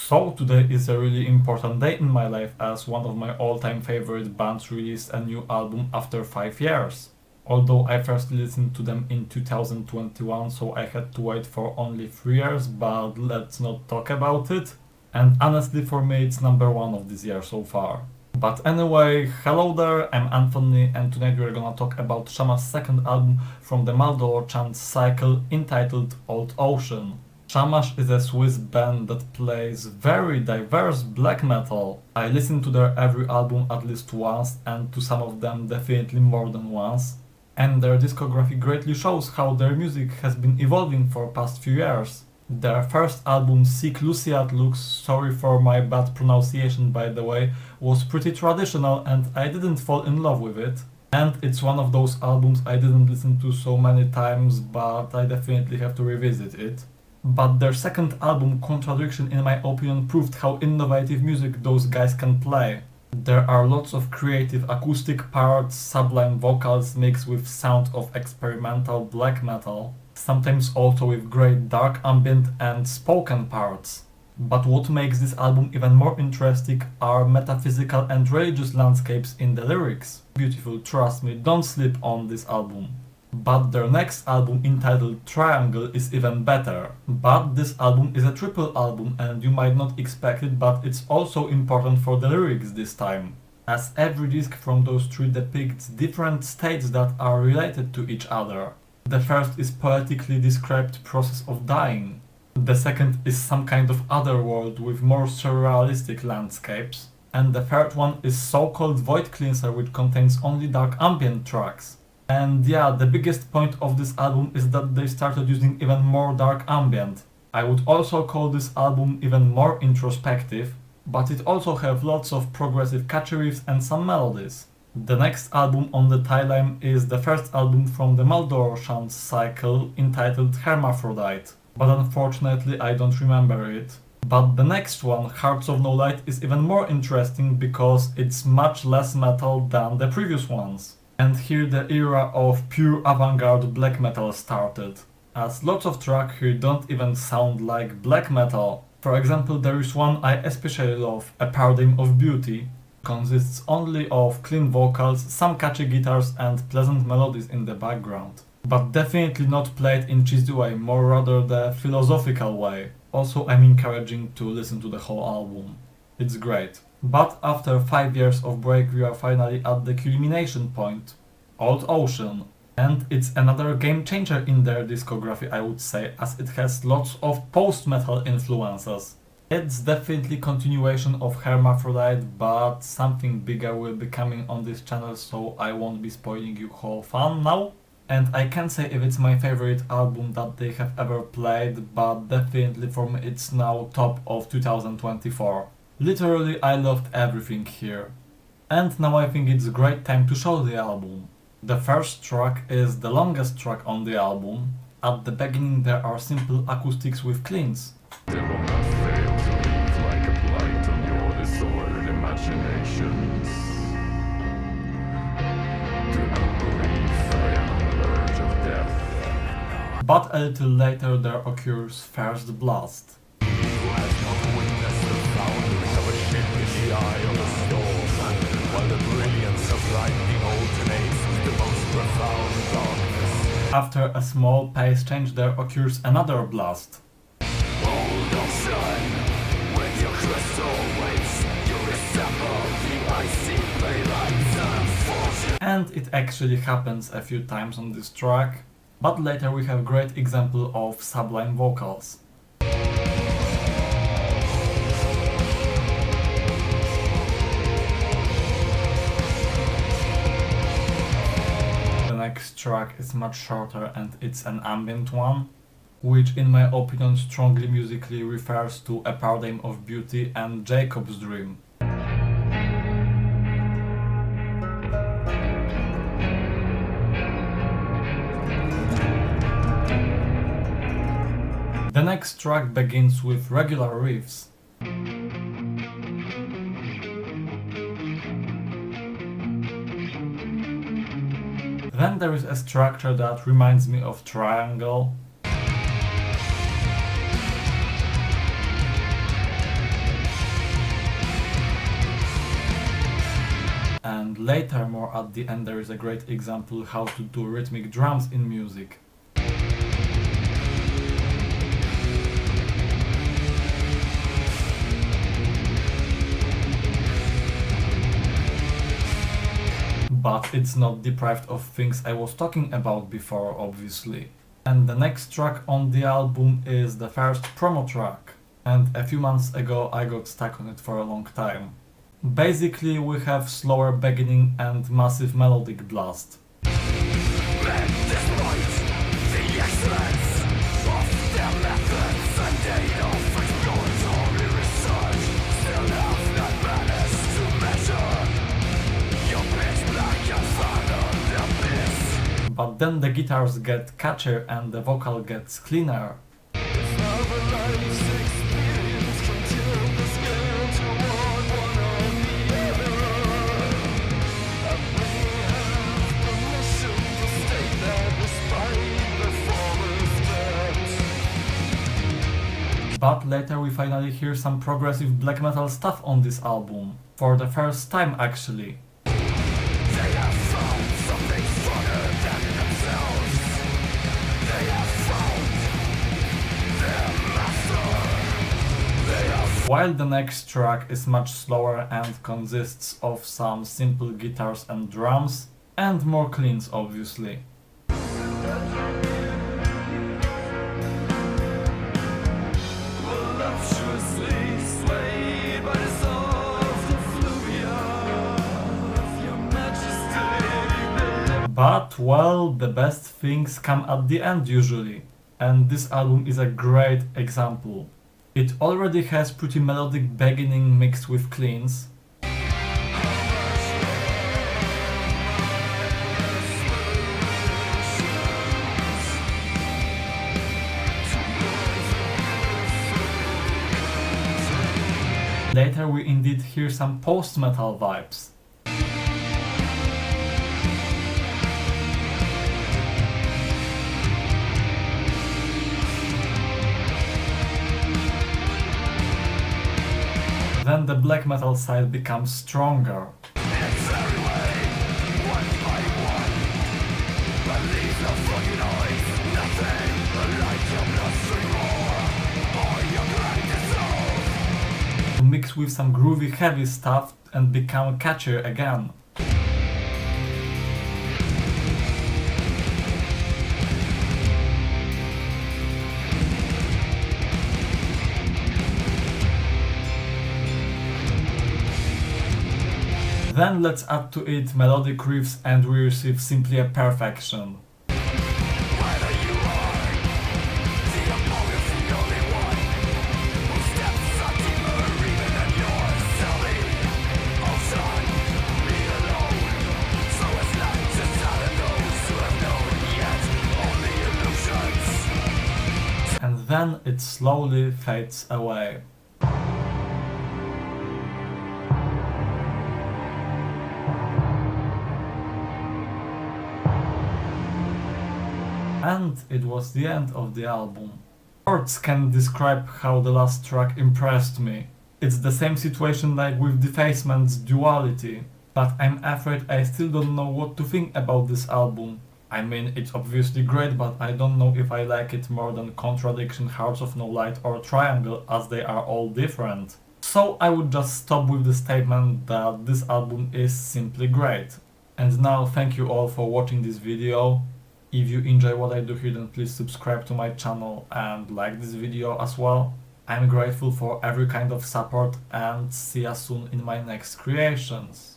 So today is a really important day in my life as one of my all-time favorite bands released a new album after 5 years. Although I first listened to them in 2021, so I had to wait for only 3 years, but let's not talk about it. And honestly, for me it's number one of this year so far. But anyway, hello there, I'm Anthony, and tonight we're gonna talk about Schammash's second album from the Maldoror Chants cycle entitled Old Ocean. Schammasch is a Swiss band that plays very diverse black metal. I listened to their every album at least once, and to some of them definitely more than once. And their discography greatly shows how their music has been evolving for past few years. Their first album, Sic Luciat Lux, sorry for my bad pronunciation by the way, was pretty traditional and I didn't fall in love with it. And it's one of those albums I didn't listen to so many times, but I definitely have to revisit it. But their second album, Contradiction, in my opinion, proved how innovative music those guys can play. There are lots of creative acoustic parts, sublime vocals mixed with sound of experimental black metal, sometimes also with great dark ambient and spoken parts. But what makes this album even more interesting are metaphysical and religious landscapes in the lyrics. Beautiful, trust me, don't sleep on this album. But their next album, entitled Triangle, is even better. But this album is a triple album and you might not expect it, but it's also important for the lyrics this time, as every disc from those three depicts different states that are related to each other. The first is poetically described process of dying. The second is some kind of other world with more surrealistic landscapes. And the third one is so-called Void Cleanser, which contains only dark ambient tracks. And yeah, the biggest point of this album is that they started using even more dark ambient. I would also call this album even more introspective, but it also has lots of progressive catchy riffs and some melodies. The next album on the timeline is the first album from the Maldoror Chants cycle entitled Hermaphrodite, but unfortunately I don't remember it. But the next one, Hearts of No Light, is even more interesting because it's much less metal than the previous ones. And here the era of pure avant-garde black metal started, as lots of tracks here don't even sound like black metal. For example, there is one I especially love, A Paradigm of Beauty. Consists only of clean vocals, some catchy guitars and pleasant melodies in the background. But definitely not played in cheesy way, more rather the philosophical way. Also, I'm encouraging to listen to the whole album. It's great. But after 5 years of break we are finally at the culmination point, Old Ocean. And it's another game changer in their discography, I would say, as it has lots of post-metal influences. It's definitely continuation of Hermaphrodite, but something bigger will be coming on this channel, so I won't be spoiling you whole fun now. And I can't say if it's my favorite album that they have ever played, but definitely for me it's now top of 2024. Literally, I loved everything here. And now I think it's a great time to show the album. The first track is the longest track on the album. At the beginning there are simple acoustics with cleans. They will not fail to leave like a blight on your disordered imaginations. Do not believe I am on the verge of death. But a little later there occurs first blast. After a small pace change there occurs another blast. And it actually happens a few times on this track, but later we have a great example of sublime vocals. The next track is much shorter and it's an ambient one, which in my opinion strongly musically refers to A Paradigm of Beauty and Jacob's Dream. The next track begins with regular riffs. Then there is a structure that reminds me of Triangle. and later more at the end there is a great example how to do rhythmic drums in music. But it's not deprived of things I was talking about before, obviously. And the next track on the album is the first promo track, and a few months ago I got stuck on it for a long time. Basically we have slower beginning and massive melodic blast. But then the guitars get catchier and the vocal gets cleaner. But later we finally hear some progressive black metal stuff on this album. For the first time actually. While the next track is much slower and consists of some simple guitars and drums, and more cleans obviously. But well, the best things come at the end usually, and this album is a great example. It already has pretty melodic beginning mixed with cleans. Later we indeed hear some post-metal vibes. Then the black metal side becomes stronger. To mix with some groovy heavy stuff and become catchier again. Then let's add to it melodic riffs and we receive simply a perfection. And then it slowly fades away. And it was the end of the album. Words can describe how the last track impressed me. It's the same situation like with Defacement's Duality, but I'm afraid I still don't know what to think about this album. I mean, it's obviously great, but I don't know if I like it more than Contradiction, Hearts of No Light or Triangle, as they are all different. So I would just stop with the statement that this album is simply great. And now thank you all for watching this video. If you enjoy what I do here, then please subscribe to my channel and like this video as well. I'm grateful for every kind of support and see you soon in my next creations.